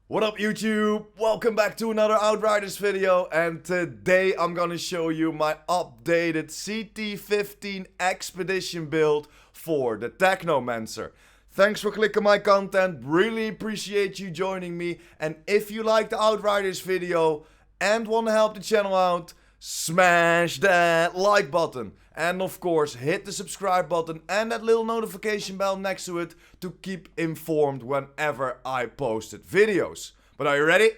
What up YouTube? Welcome back to another Outriders video, and today I'm gonna show you my updated CT15 expedition build for the Technomancer. Thanks for clicking my content, really appreciate you joining me, and if you like the Outriders video and want to help the channel out, smash that like button. And of course, hit the subscribe button and that little notification bell next to it to keep informed whenever I posted videos. But are you ready?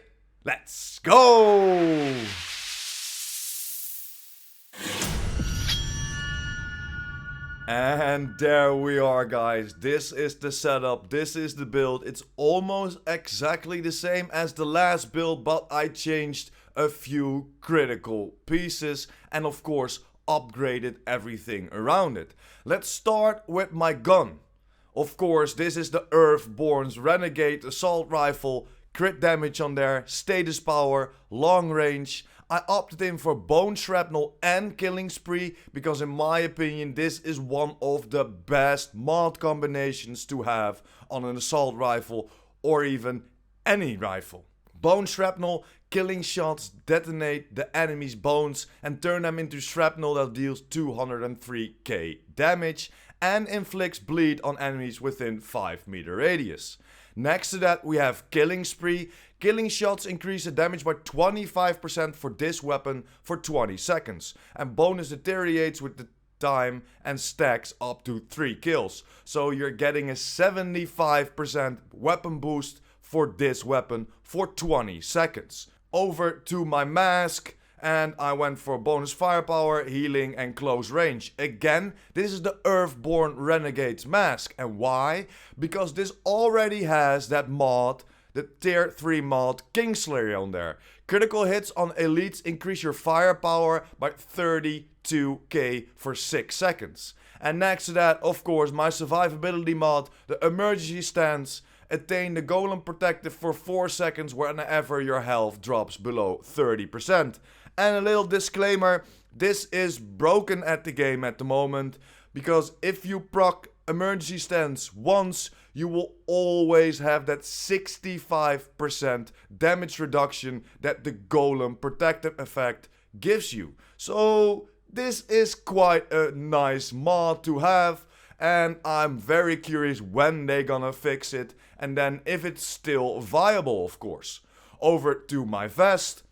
Let's go! And there we are, guys. This is the setup, this is the build. It's almost exactly the same as the last build, but I changed a few critical pieces and of course upgraded everything around it. Let's start with my gun. Of course, this is the Earthborn's Renegade Assault Rifle. Crit damage on there, status power, long range. I opted in for bone shrapnel and killing spree because in my opinion this is one of the best mod combinations to have on an assault rifle or even any rifle. Bone shrapnel, killing shots detonate the enemy's bones and turn them into shrapnel that deals 203k damage and inflicts bleed on enemies within 5-meter radius. Next to that we have killing spree. Killing shots increase the damage by 25% for this weapon for 20 seconds. And bonus deteriorates with the time and stacks up to 3 kills. So you're getting a 75% weapon boost for this weapon for 20 seconds. Over to my mask, and I went for bonus firepower, healing and close range. Again, this is the Earthborn Renegade's mask. And why? Because this already has that mod, the tier 3 mod Kingslayer on there. Critical hits on elites increase your firepower by 32k for 6 seconds. And next to that, of course, my survivability mod, the emergency stance. Attain the golem protective for 4 seconds whenever your health drops below 30%. And a little disclaimer, this is broken at the game at the moment, because if you proc emergency stance once, you will always have that 65% damage reduction that the golem protective effect gives you. So this is quite a nice mod to have. And I'm very curious when they're gonna fix it, and then if it's still viable, of course. Over to my vest.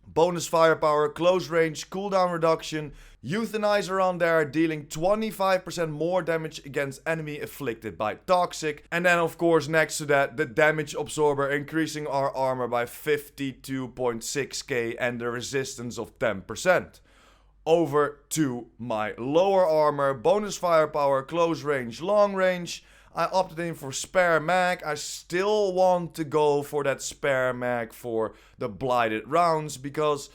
Bonus firepower, close range, cooldown reduction, euthanizer on there, dealing 25% more damage against enemy afflicted by toxic. And then of course next to that, the damage absorber, increasing our armor by 52.6k and the resistance of 10%. Over to my lower armor, bonus firepower, close range, long range. I opted in for spare mag. I still want to go for that spare mag for the blighted rounds because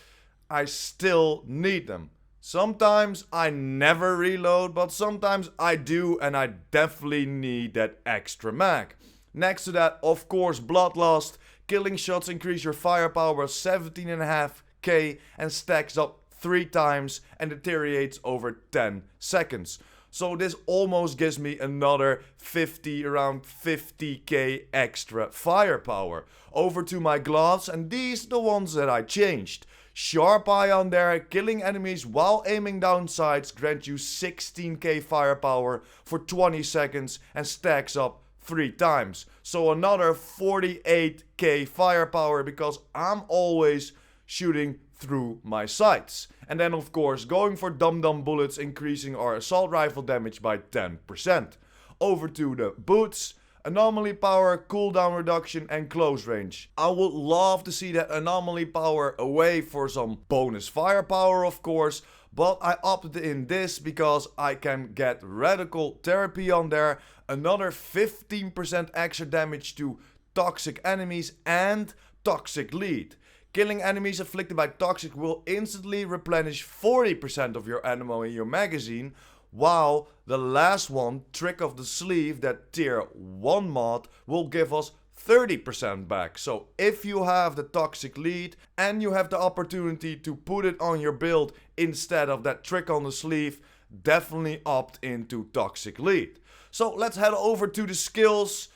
I still need them. Sometimes I never reload, but sometimes I do, and I definitely need that extra mag. Next to that, of course, bloodlust. Killing shots increase your firepower by 17.5k and stacks up 3 times and deteriorates over 10 seconds. So this almost gives me another around 50k extra firepower. Over to my gloves, and these are the ones that I changed. Sharp eye on there, killing enemies while aiming down sights grants you 16k firepower for 20 seconds and stacks up 3 times. So another 48k firepower because I'm always shooting through my sights. And then of course going for dum-dum bullets, increasing our assault rifle damage by 10%. Over to the boots. Anomaly power, cooldown reduction and close range. I would love to see that anomaly power away for some bonus firepower of course, but I opted in this because I can get radical therapy on there, another 15% extra damage to toxic enemies and toxic lead. Killing enemies afflicted by toxic will instantly replenish 40% of your ammo in your magazine, while the last one, Trick of the Sleeve, that tier 1 mod, will give us 30% back. So if you have the toxic lead and you have the opportunity to put it on your build instead of that trick on the sleeve, definitely opt into toxic lead. So let's head over to the skills.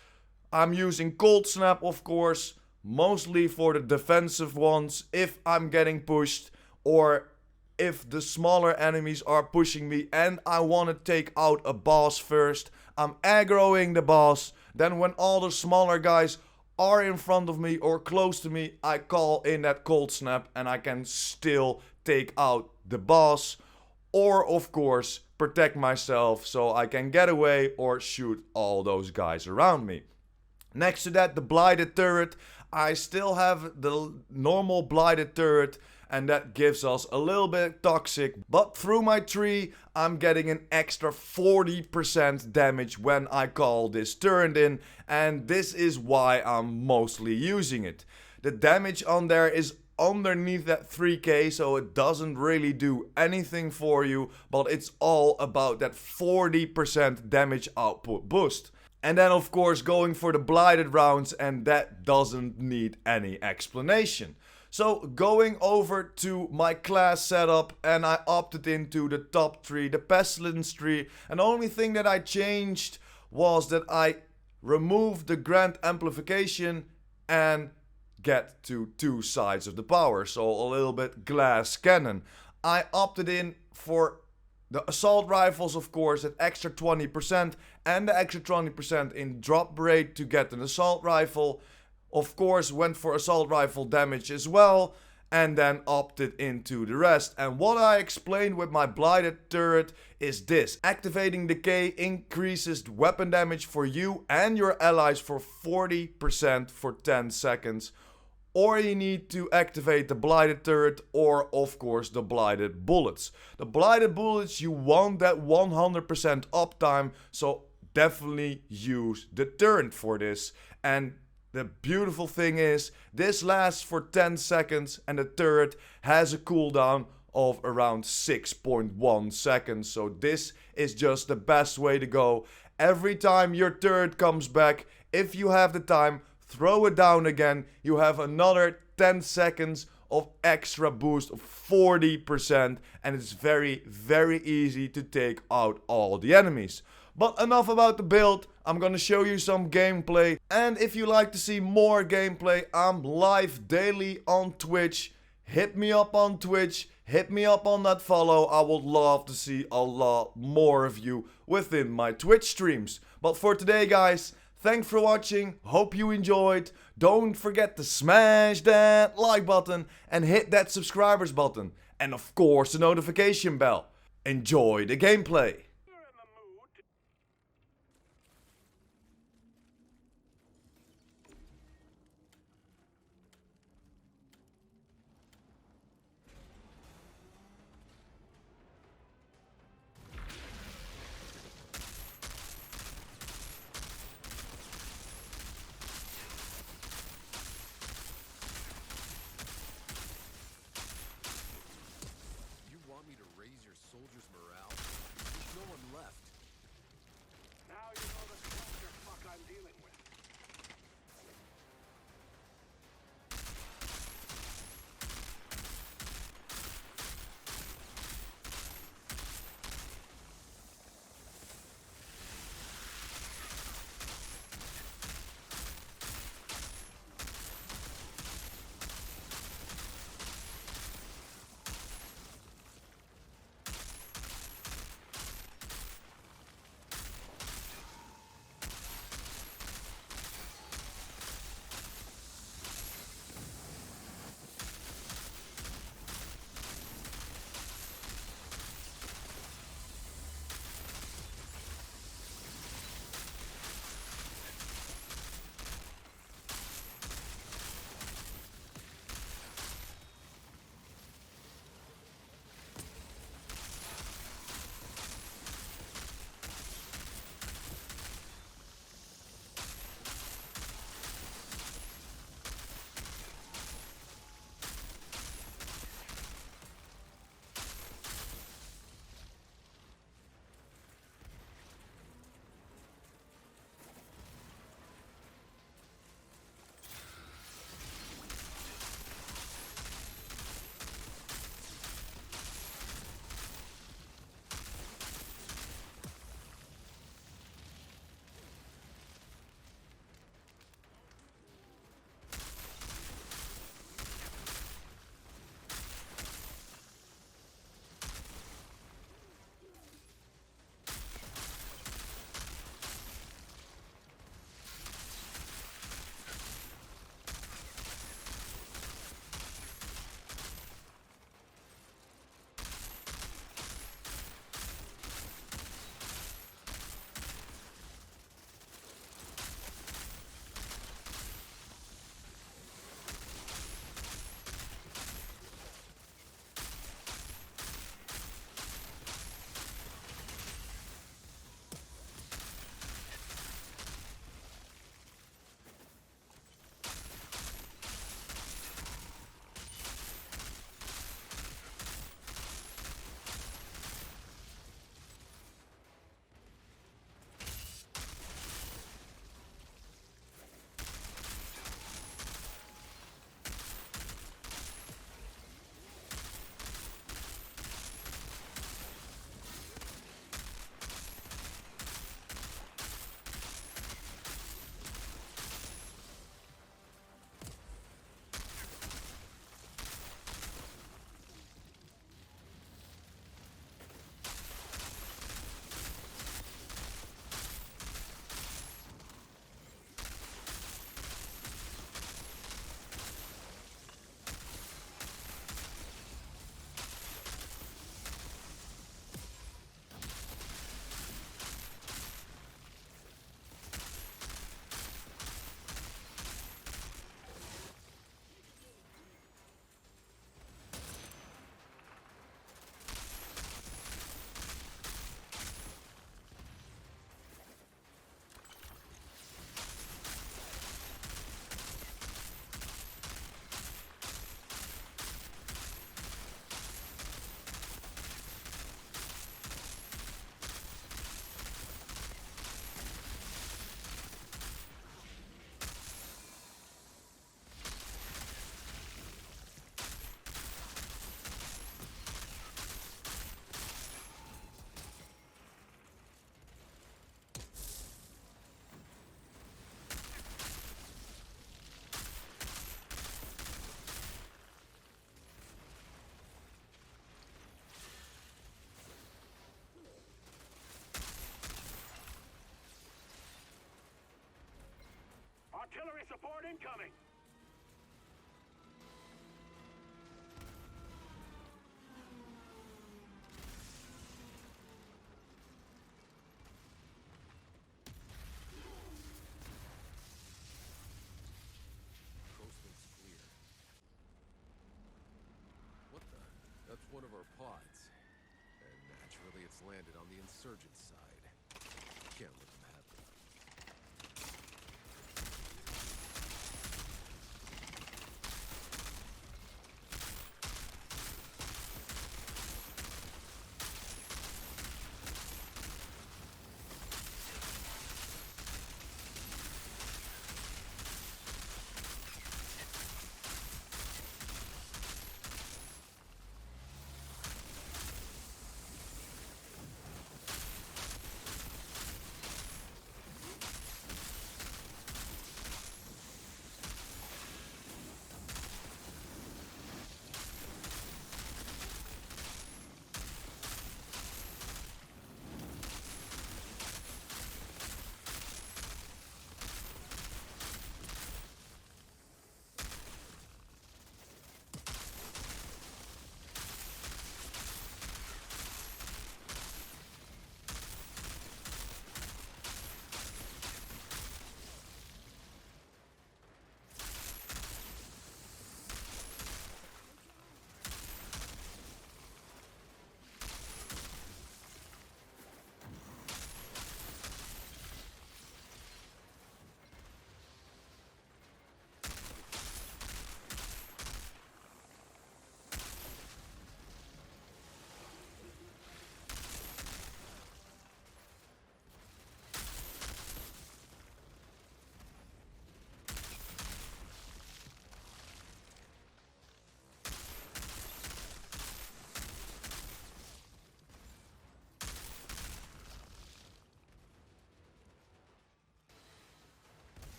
I'm using Cold Snap of course. mostly for the defensive ones if I'm getting pushed, or if the smaller enemies are pushing me and I want to take out a boss first. I'm aggroing the boss, then when all the smaller guys are in front of me or close to me, I call in that cold snap and I can still take out the boss. Or of course protect myself so I can get away or shoot all those guys around me. Next to that, the blighted turret. I still have the normal blighted turret, and that gives us a little bit toxic, but through my tree I'm getting an extra 40% damage when I call this turret in, and this is why I'm mostly using it. The damage on there is underneath that 3k, so it doesn't really do anything for you, but it's all about that 40% damage output boost. And then of course going for the blighted rounds, and that doesn't need any explanation. So going over to my class setup, and I opted into the top tree, the pestilence tree, and the only thing that I changed was that I removed the grand amplification and get to two sides of the power, so a little bit glass cannon. I opted in for the assault rifles, of course, at extra 20% and the extra 20% in drop rate to get an assault rifle. Of course, went for assault rifle damage as well, and then opted into the rest. And what I explained with my blighted turret is this: activating decay increases weapon damage for you and your allies for 40% for 10 seconds. Or you need to activate the blighted turret, or of course the blighted bullets. The blighted bullets, you want that 100% uptime, so definitely use the turret for this. And the beautiful thing is, this lasts for 10 seconds and the turret has a cooldown of around 6.1 seconds. So this is just the best way to go. Every time your turret comes back, if you have the time, throw it down again. You have another 10 seconds of extra boost of 40%, and it's very, very easy to take out all the enemies. But enough about the build, I'm gonna show you some gameplay. And if you like to see more gameplay, I'm live daily on Twitch. Hit me up on Twitch, hit me up on that follow. I would love to see a lot more of you within my Twitch streams. But for today guys, thanks for watching, hope you enjoyed. Don't forget to smash that like button and hit that subscribers button. And of course the notification bell. Enjoy the gameplay. Want me to raise your soldiers' morale? There's no Transport incoming! Coastman's clear. What the? That's one of our pods. And naturally, it's landed on the insurgent side. Can't